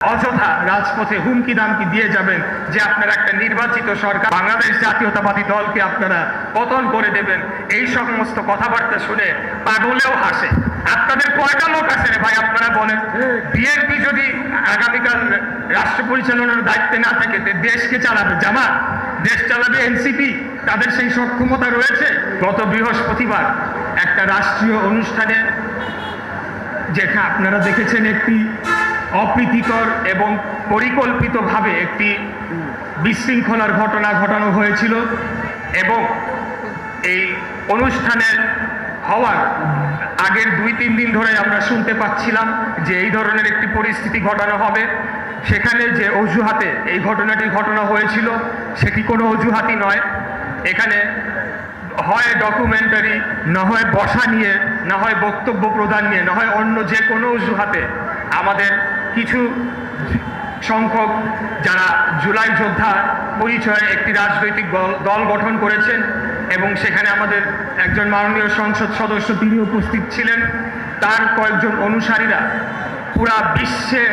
অযথা রাজপথে হুমকি দামকি দিয়ে যাবেন যে আপনারা একটা নির্বাচিত সরকার বাংলাদেশ জাতীয়তাবাদী দলকে আপনারা পতন করে দেবেন, এই সমস্ত কথাবার্তা শুনে পাগলেও হাসে। আপনাদের কয়টা লোক আছে রে ভাই, আপনারা বলেন? বিএনপি যদি আগামীকাল রাষ্ট্র পরিচালনার দায়িত্বে না থাকে দেশকে চালাবে জামাত, দেশ চালাবে এনসিপি, তাদের সেই সক্ষমতা রয়েছে? গত বৃহস্পতিবার একটা রাষ্ট্রীয় অনুষ্ঠানে যেখানে আপনারা দেখেছেন একটি অপ্রীতিকর এবং পরিকল্পিতভাবে একটি বিশৃঙ্খলার ঘটনা ঘটানো হয়েছিল এবং এই অনুষ্ঠানের হওয়ার আগের 2-3 দিন ধরে আমরা শুনতে পাচ্ছিলাম যে এই ধরনের একটি পরিস্থিতি ঘটানো হবে। সেখানে যে অজুহাতে এই ঘটনাটি ঘটনা হয়েছিল সেটি কোনো অজুহাতই নয়। এখানে হয় ডকুমেন্টারি, না হয় বসা নিয়ে, না হয় বক্তব্য প্রদান নিয়ে, না হয় অন্য যে কোনো অজুহাতে আমাদের কিছু সংখ্যক যারা জুলাই যোদ্ধা পরিচয়ে একটি রাজনৈতিক দল গঠন করেছেন এবং সেখানে আমাদের একজন মাননীয় সংসদ সদস্য তিনি উপস্থিত ছিলেন, তার কয়েকজন অনুসারীরা পুরা বিশ্বে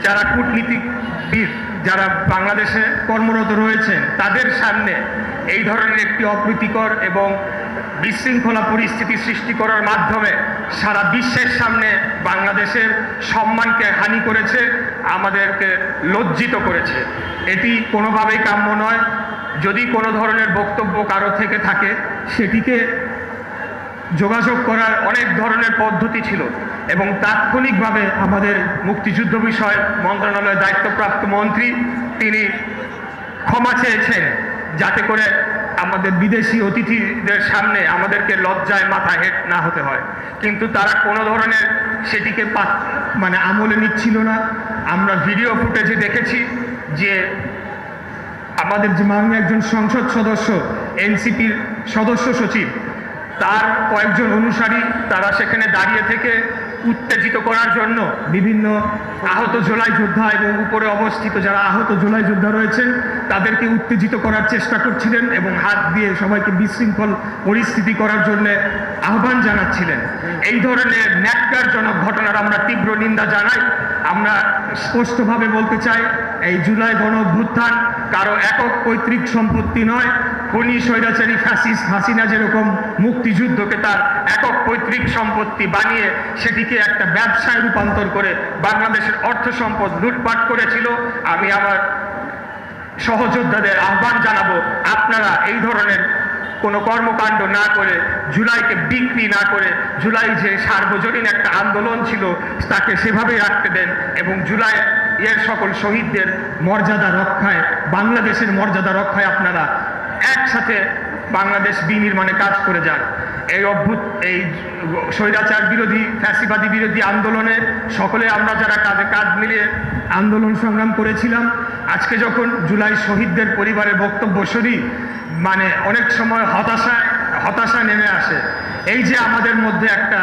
যারা কূটনীতিবিদ যারা বাংলাদেশে কর্মরত রয়েছেন তাদের সামনে এই ধরনের একটি অপ্রীতিকর এবং বিশৃঙ্খলা পরিস্থিতি সৃষ্টি করার মাধ্যমে সারা বিশ্বের সামনে বাংলাদেশের সম্মানকে হানি করেছে, আমাদেরকে লজ্জিত করেছে। এটি কোনোভাবেই কাম্য নয়। যদি কোনো ধরনের বক্তব্য কারো থেকে থাকে সেটিকে যোগাযোগ করার অনেক ধরনের পদ্ধতি ছিল এবং তাৎক্ষণিকভাবে আমাদের মুক্তিযুদ্ধ বিষয় মন্ত্রণালয়ের দায়িত্বপ্রাপ্ত মন্ত্রী তিনি ক্ষমা চেয়েছেন যাতে করে আমাদের বিদেশি অতিথিদের সামনে আমাদেরকে লজ্জায় মাথা হেঁট না হতে হয়, কিন্তু তারা কোনো ধরনের সেটিকে আমলে নিচ্ছিল না। আমরা ভিডিও ফুটেজে দেখেছি যে আমাদের যে মাননীয় একজন সংসদ সদস্য এনসিপির সদস্য সচিব তার কয়েকজন অনুসারী তারা সেখানে দাঁড়িয়ে থেকে উত্তেজিত করার জন্য বিভিন্ন আহত জুলাই যোদ্ধা এবং উপরে অবস্থিত যারা আহত জুলাই যোদ্ধা রয়েছেন তাদেরকে উত্তেজিত করার চেষ্টা করছিলেন এবং হাত দিয়ে সবাইকে বিশৃঙ্খল পরিস্থিতি করার জন্য আহ্বান জানাচ্ছিলেন। এই ধরনের ন্যাক্কারজনক ঘটনার আমরা তীব্র নিন্দা জানাই। আমরা স্পষ্টভাবে বলতে চাই এই জুলাই গণ অভ্যুত্থান কারো একক পৈতৃক সম্পত্তি নয়। খুনি স্বৈরাচারী ফ্যাসিস্ট হাসিনা যেরকম মুক্তিযুদ্ধকে তার একক পৈতৃক সম্পত্তি বানিয়ে সেটিকে একটা ব্যবসায় রূপান্তর করে বাংলাদেশের অর্থ সম্পদ লুটপাট করেছিল, আমি আমার সহযোদ্ধাদের আহ্বান জানাবো আপনারা এই ধরনের কোনো কর্মকাণ্ড না করে, জুলাইকে বিক্রি না করে, জুলাই যে সার্বজনীন একটা আন্দোলন ছিল তাকে সেভাবেই রাখতে দেন এবং জুলাই এর সকল শহীদদের মর্যাদা রক্ষায়, বাংলাদেশের মর্যাদা রক্ষায় আপনারা একসাথে বাংলাদেশ বিনির্মাণে কাজ করে যান। এই স্বৈরাচার বিরোধী ফ্যাসিবাদী বিরোধী আন্দোলনে সকলে আমরা যারা কাঁধে কাঁধ মিলিয়ে আন্দোলন সংগ্রাম করেছিলাম, আজকে যখন জুলাই শহীদদের পরিবারের বক্তব্য শুনি অনেক সময় হতাশা নেমে আসে। এই যে আমাদের মধ্যে একটা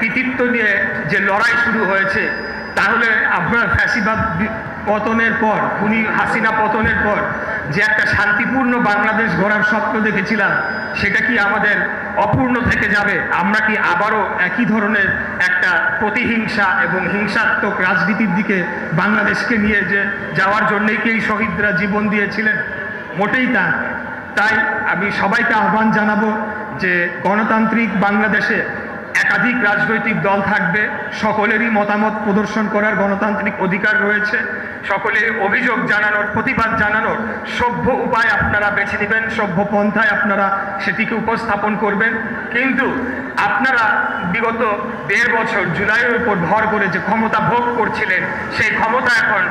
কৃতিত্ব নিয়ে যে লড়াই শুরু হয়েছে, তাহলে আপনার ফ্যাসিবাদ পতনের পর, খুনি হাসিনা পতনের পর যে একটা শান্তিপূর্ণ বাংলাদেশ গড়ার স্বপ্ন দেখেছিলাম সেটা কি আমাদের অপূর্ণ থেকে যাবে? আমরা কি আবারও একই ধরনের একটা প্রতিহিংসা এবং হিংসাত্মক রাজনীতির দিকে বাংলাদেশকে নিয়ে যাওয়ার জন্যই কি এই শহীদরা জীবন দিয়েছিলেন? মোটেই তা। তাই আমি সবাইকে আহ্বান জানাবো যে গণতান্ত্রিক বাংলাদেশে একাধিক রাজনৈতিক দল থাকবে, সকলেরই মতামত প্রদর্শন করার গণতান্ত্রিক অধিকার রয়েছে, সকলের অভিযোগ জানানোর, প্রতিবাদ জানানোর সভ্য উপায় আপনারা বেছে নেবেন, সভ্য পন্থায় আপনারা সেটিকে উপস্থাপন করবেন। কিন্তু আপনারা বিগত 1.5 বছর জুলাইয়ের উপর ভর করে যে ক্ষমতা ভোগ করছিলেন সেই ক্ষমতা এখন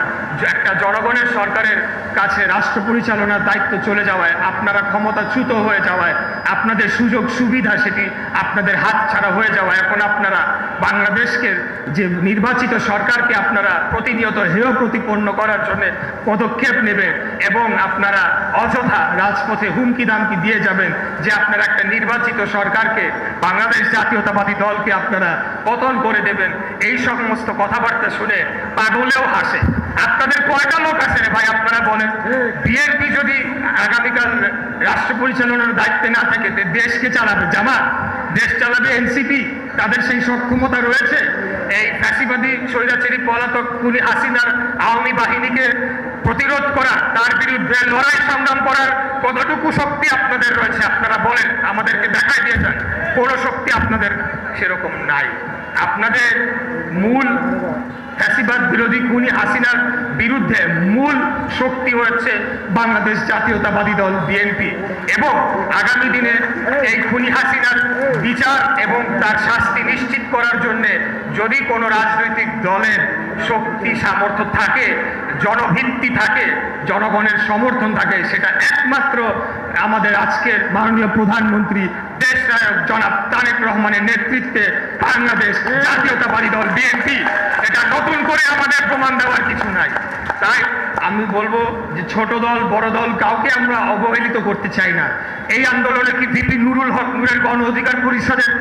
একটা জনগণের সরকারের কাছে রাষ্ট্র পরিচালনার দায়িত্ব চলে যাওয়ায়, আপনারা ক্ষমতাচ্যুত হয়ে যাওয়ায়, আপনাদের সুযোগ সুবিধা সেটি আপনাদের হাতছাড়া হয়ে যাওয়ায় এখন আপনারা বাংলাদেশকে যে নির্বাচিত সরকারকে আপনারা প্রতিনিয়ত হেয় প্রতিপন্ন করার জন্য পদক্ষেপ নেবেন এবং আপনারা অযথা রাজপথে হুমকি দামকি দিয়ে যাবেন যে আপনারা একটা নির্বাচিত সরকারকে বাংলাদেশ জাতীয়তাবাদী দলকে আপনারা পতন করে দেবেন, এই সমস্ত কথাবার্তা শুনে পাগলেও হাসে। আপনাদের কয়টা লোক আছে রে ভাই, আপনারা বলেন? বিএনপি যদি আগামীকাল রাষ্ট্র পরিচালনার দায়িত্বে না থাকে দেশকে চালাবে জামাত, দেশ চালাবে এনসিপি, তাদের সেই সক্ষমতা রয়েছে? এই ফ্যাসিবাদী স্বৈরাচারী পলাতক খুনি হাসিনার আওয়ামী বাহিনীকে প্রতিরোধ করা, তার বিরুদ্ধে লড়াই সংগ্রাম করার কতটুকু শক্তি আপনাদের রয়েছে আপনারা বলেন, আমাদেরকে দেখাই দিয়ে যান। কোনো শক্তি আপনাদের সেরকম নাই। আপনাদের মূল ফ্যাসিবাদ বিরোধী খুনি হাসিনার বিরুদ্ধে মূল শক্তি হচ্ছে বাংলাদেশ জাতীয়তাবাদী দল বিএনপি, এবং আগামী দিনে এই খুনি হাসিনার বিচার এবং তার শাস্তি নিশ্চিত করার জন্য যদি কোনো রাজনৈতিক দলের শক্তি সামর্থ্য থাকে, জনভিত্তি থাকে, জনগণের সমর্থন থাকে, সেটা একমাত্র আমাদের আজকের মাননীয় প্রধানমন্ত্রী দেশনায়ক জনাব তারেক রহমানের নেতৃত্বে বাংলাদেশ জাতীয়তাবাদী দল বিএনপি। এটা নতুন করে আমাদের প্রমাণ দেওয়ার কিছু নাই। তাই আমি বলবো যে ছোট দল বড় দল কাউকে আমরা অবহেলিত করতে চাই না। এই আন্দোলনে কি ভিপি নুরুল হক নূরের গণ অধিকার পরিষদের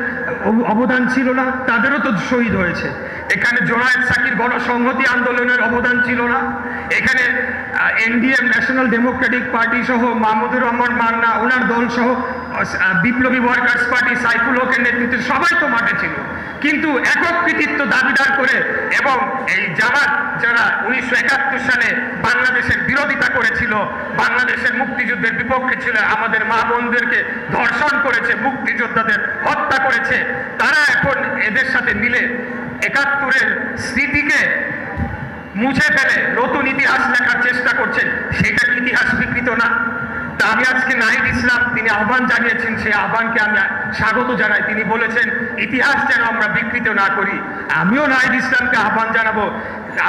অবদান ছিল না? তাদেরও তো শহীদ হয়েছে। এখানে জোনায়েদ সাকির গণসংহতি আন্দোলনের অবদান ছিল না? এখানে এনডিএম ন্যাশনাল ডেমোক্রেটিক পার্টি সহ মাহমুদুর রহমান মান্না ওনার দল সহ বিপ্লবী ওয়ার্কার্স পার্টি সাইফুল হকের নেতৃত্বে সবাই তো মাঠে ছিল। কিন্তু একক কৃতিত্ব দাবিদার করে এবং এই জামাত যারা 1971 সালে বাংলাদেশের বিরোধিতা করেছিল, বাংলাদেশের মুক্তিযুদ্ধের বিপক্ষে ছিল, আমাদের মা বোনদেরকে ধর্ষণ করেছে, মুক্তিযোদ্ধাদের হত্যা করেছে, তারা এখন এদের সাথে মিলে 71-এর স্মৃতিকে মুছে ফেলে নতুন ইতিহাস লেখার চেষ্টা করছেন। সেটা ইতিহাস বিকৃত না? তা আমি আজকে নাহিদ ইসলাম তিনি আহ্বান জানিয়েছেন, সেই আহ্বানকে আমি স্বাগত জানাই। তিনি বলেছেন ইতিহাস যেন আমরা বিকৃত না করি। আমিও নাহিদ ইসলামকে আহ্বান জানাবো,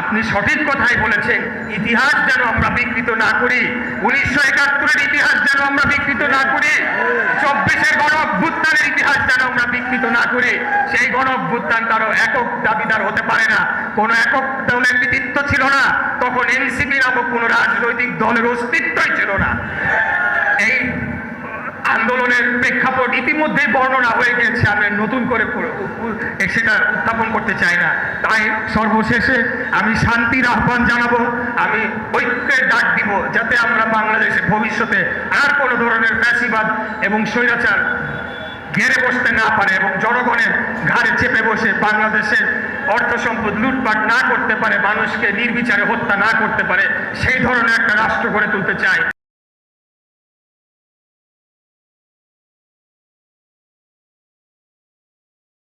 আপনি সঠিক কথাই বলেছেন, ইতিহাস যেন আমরা বিকৃত না করি। 1971-এর ইতিহাস যেন আমরা বিকৃত না করি। 24-এর গণ অভ্যুত্থানের ইতিহাস যেন আমরা বিকৃত না করি। সেই গণ অভ্যুত্থান কারো একক দাবিদার হতে পারে না, কোনো একক দলের কৃতিত্ব ছিল না, তখন এনসিপি নামক কোনো রাজনৈতিক দলের অস্তিত্বই ছিল না। এই আন্দোলনের প্রেক্ষাপট ইতিমধ্যেই বর্ণনা হয়ে গেছে, আমি নতুন করে সেটা উত্থাপন করতে চাই না। তাই সর্বশেষে আমি শান্তির আহ্বান জানাবো, আমি ঐক্যের ডাক দিব, যাতে আমরা বাংলাদেশে ভবিষ্যতে আর কোনো ধরনের ফ্যাসিবাদ এবং স্বৈরাচার ঘেরে বসতে না পারে এবং জনগণের ঘাড়ে চেপে বসে বাংলাদেশের অর্থ সম্পদ লুটপাট না করতে পারে, মানুষকে নির্বিচারে হত্যা না করতে পারে, সেই ধরনের একটা রাষ্ট্র গড়ে তুলতে চাই।